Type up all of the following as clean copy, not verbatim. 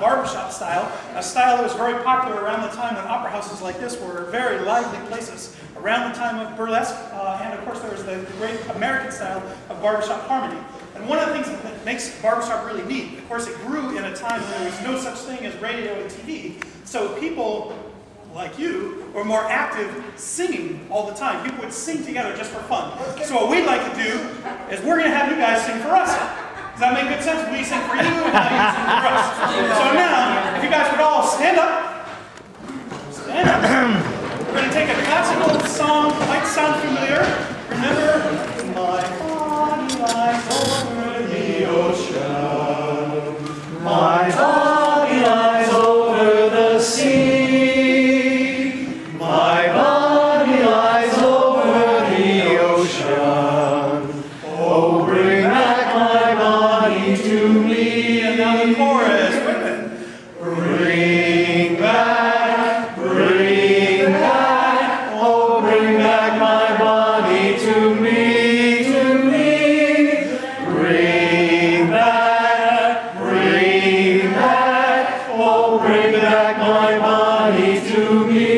barbershop style, a style that was very popular around the time when opera houses like this were very lively places, around the time of burlesque, and of course there was the great American style of barbershop harmony. And one of the things that makes barbershop really neat, of course it grew in a time when there was no such thing as radio and TV, so people like you were more active singing all the time. People would sing together just for fun. So what we'd like to do is we're going to have you guys sing for us. Does that make good sense? We sing for you and now you sing for us. So now, if you guys would all stand up. Stand up. We're going to take a classical song, might sound familiar. Remember, my body lies over the ocean. My body lies over the sea. My body lies over the ocean. Oh, bring back my body to me. And now the chorus, women. Bring back, oh, bring back my body to me, to me. Bring back, oh, bring back my body to me.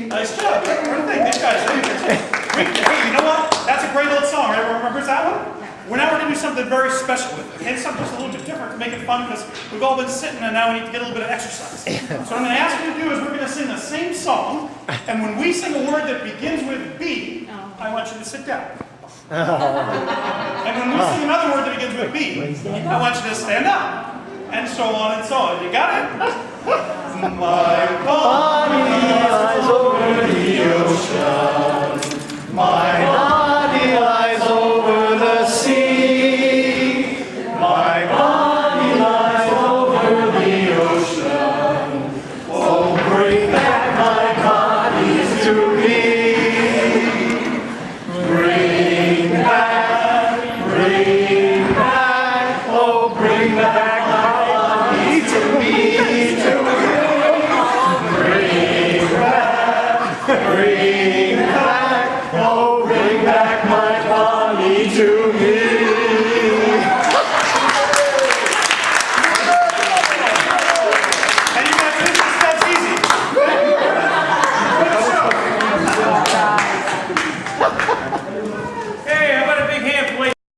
Nice job. These guys, hey, you know what? That's a great old song, right? Remember that one? Well, now we're going to do something very special with it. Okay, something just a little bit different to make it fun because we've all been sitting and now we need to get a little bit of exercise. So what I'm going to ask you to do is we're going to sing the same song, and when we sing a word that begins with B, I want you to sit down. And when we sing another word that begins with B, I want you to stand up. And so on and so on. You got it? My body lies over the ocean.